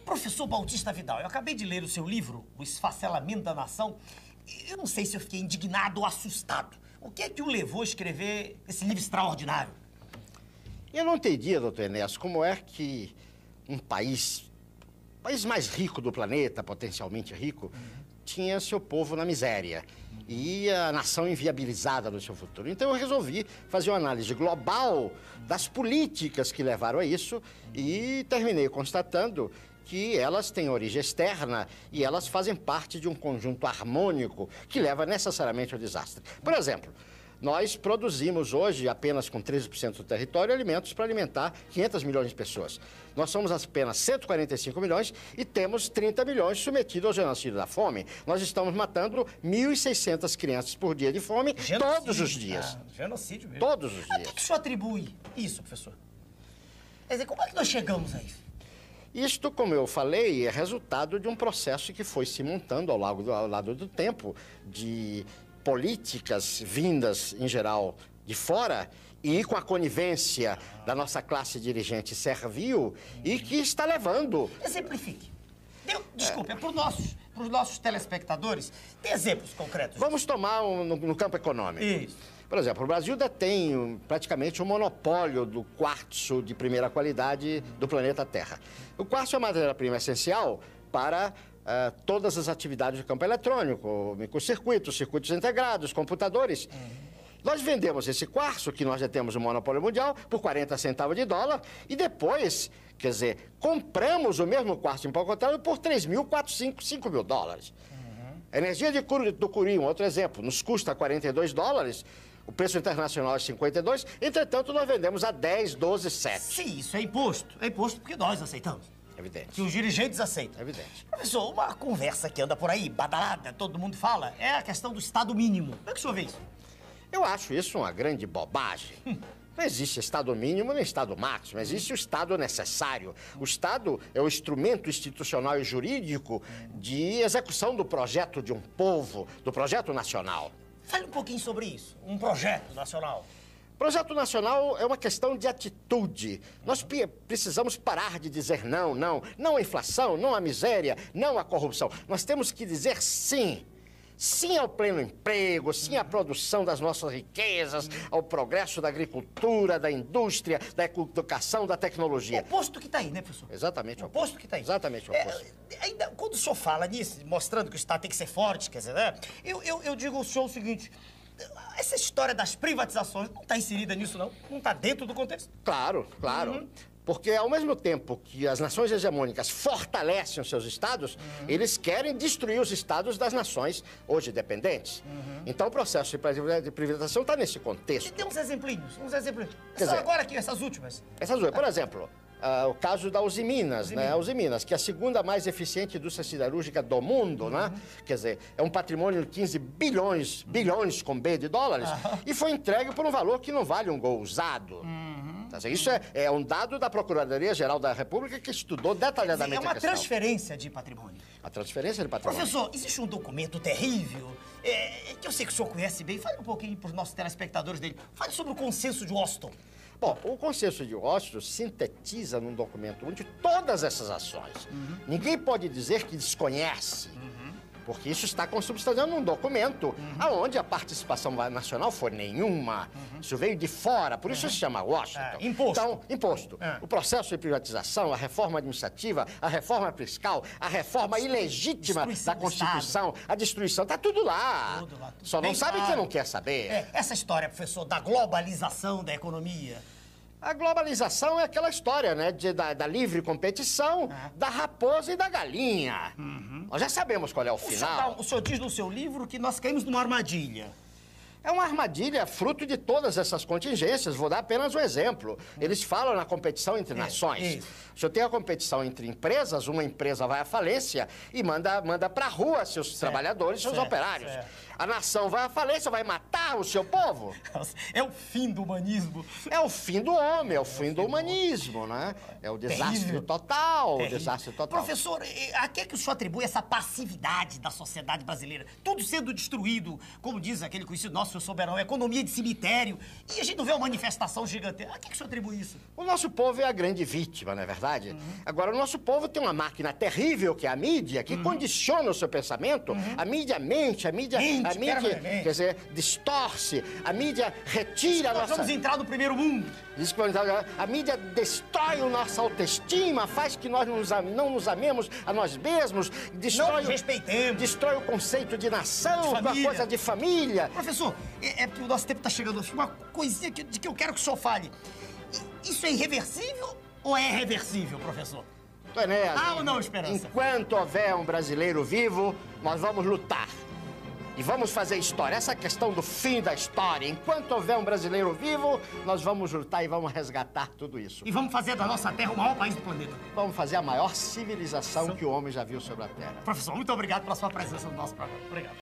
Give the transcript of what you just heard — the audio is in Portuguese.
Professor Bautista Vidal, eu acabei de ler o seu livro, O Esfacelamento da Nação. Eu não sei se eu fiquei indignado ou assustado. O que é que o levou a escrever esse livro extraordinário? Eu não entendia, doutor Enéas, como é que um país mais rico do planeta, potencialmente rico, tinha seu povo na miséria e a nação inviabilizada no seu futuro. Então eu resolvi fazer uma análise global das políticas que levaram a isso e terminei constatando que elas têm origem externa e elas fazem parte de um conjunto harmônico que leva necessariamente ao desastre. Por exemplo, nós produzimos hoje, apenas com 13% do território, alimentos para alimentar 500 milhões de pessoas. Nós somos apenas 145 milhões e temos 30 milhões submetidos ao genocídio da fome. Nós estamos matando 1.600 crianças por dia de fome, todos os dias. Genocídio mesmo. Todos os A dias. que o senhor atribui isso, professor? Quer dizer, como é que nós chegamos a isso? Isto, como eu falei, é resultado de um processo que foi se montando ao lado do tempo, de políticas vindas, em geral, de fora e com a conivência da nossa classe dirigente servil e que está levando... Exemplifique. Desculpe, é para os nossos telespectadores. Tem exemplos concretos? Vamos tomar no campo econômico. Isso. Por exemplo, o Brasil detém praticamente o monopólio do quartzo de primeira qualidade do planeta Terra. O quartzo é uma matéria-prima essencial para todas as atividades do campo eletrônico, microcircuitos, circuitos integrados, computadores. Nós vendemos esse quartzo, que nós já temos o monopólio mundial, por 40 centavos de dólar e depois, quer dizer, compramos o mesmo quartzo empacotado por 5 mil dólares. A energia do Cury, um outro exemplo, nos custa 42 dólares, o preço internacional é 52, entretanto nós vendemos a 10, 12, 7. Sim, isso é imposto. É imposto porque nós aceitamos. Evidente. Que os dirigentes aceitam. Evidente. Professor, uma conversa que anda por aí, badalada, todo mundo fala, é a questão do Estado mínimo. Como é que o senhor vê isso? Eu acho isso uma grande bobagem. Não existe Estado mínimo nem Estado máximo, existe o Estado necessário. O Estado é o instrumento institucional e jurídico de execução do projeto de um povo, do projeto nacional. Fale um pouquinho sobre isso, um projeto nacional. Projeto nacional é uma questão de atitude. Nós precisamos parar de dizer não, não. Não à inflação, não à miséria, não à corrupção. Nós temos que dizer sim. Sim ao pleno emprego, sim à produção das nossas riquezas, ao progresso da agricultura, da indústria, da educação, da tecnologia. O oposto que está aí, né, professor? Exatamente o oposto. O oposto que está aí. Exatamente o oposto. Ainda, quando o senhor fala nisso, mostrando que o Estado tem que ser forte, quer dizer, né? Eu digo ao senhor o seguinte, essa história das privatizações não está inserida nisso, não? Não está dentro do contexto? Claro, claro. Porque ao mesmo tempo que as nações hegemônicas fortalecem os seus estados, eles querem destruir os estados das nações hoje dependentes. Então o processo de privatização está nesse contexto. Tem uns exemplinhos, Quer dizer, agora aqui, essas últimas. Por exemplo, o caso da Usiminas, né? A Usiminas, que é a segunda mais eficiente indústria siderúrgica do mundo, né? Quer dizer, é um patrimônio de 15 bilhões com B de dólares, e foi entregue por um valor que não vale um gol usado. Isso é um dado da Procuradoria-Geral da República que estudou detalhadamente a questão. É uma transferência de patrimônio. A transferência de patrimônio. Professor, existe um documento terrível, que eu sei que o senhor conhece bem. Fale um pouquinho para os nossos telespectadores dele. Fale sobre o Consenso de Washington. Bom, o Consenso de Washington sintetiza num documento onde todas essas ações. Ninguém pode dizer que desconhece. Porque isso está consubstanciado num documento onde a participação nacional foi nenhuma. Isso veio de fora, por isso se chama Washington. Imposto. Então, imposto. O processo de privatização, a reforma administrativa, a reforma fiscal, a reforma ilegítima da Constituição, a destruição, está tudo lá. Tudo lá. Só não sabe quem não quer saber. Essa história, professor, da globalização da economia. A globalização é aquela história, né, da livre competição, da raposa e da galinha. Nós já sabemos qual é o final. O senhor diz no seu livro que nós caímos numa armadilha. É uma armadilha fruto de todas essas contingências. Vou dar apenas um exemplo. Eles falam na competição entre nações. O senhor tem a competição entre empresas, uma empresa vai à falência e manda pra rua seus trabalhadores, seus operários. A nação vai à falência, vai matar o seu povo. É o fim do humanismo. É o fim do homem, é o fim do humanismo, né? É o desastre Terrível. total, Terrível. o desastre total. Professor, a que é que o senhor atribui essa passividade da sociedade brasileira? Tudo sendo destruído, como diz aquele conhecido nosso, senhor Soberão, economia de cemitério, e a gente não vê uma manifestação gigantesca. A que é que o senhor atribui isso? O nosso povo é a grande vítima, não é verdade? Agora, o nosso povo tem uma máquina terrível, que é a mídia, que condiciona o seu pensamento. A mídia mente, a mídia, Mente, quer dizer, distorce, a mídia retira a Nós nossa... vamos entrar no primeiro mundo. Diz que a mídia destrói a nossa autoestima, faz que nós não nos amemos a nós mesmos, Não nos respeitemos. destrói o conceito de nação, De com a família. coisa de família. Professor, é porque o nosso tempo está chegando. Uma coisinha de que eu quero que o senhor fale. Isso é irreversível ou é reversível, professor? Enéas, Há ou não esperança? enquanto houver um brasileiro vivo, nós vamos lutar. E vamos fazer história. Essa questão do fim da história. Enquanto houver um brasileiro vivo, nós vamos lutar e vamos resgatar tudo isso. E vamos fazer da nossa terra o maior país do planeta. Vamos fazer a maior civilização que o homem já viu sobre a Terra. Professor, muito obrigado pela sua presença no nosso programa. Obrigado.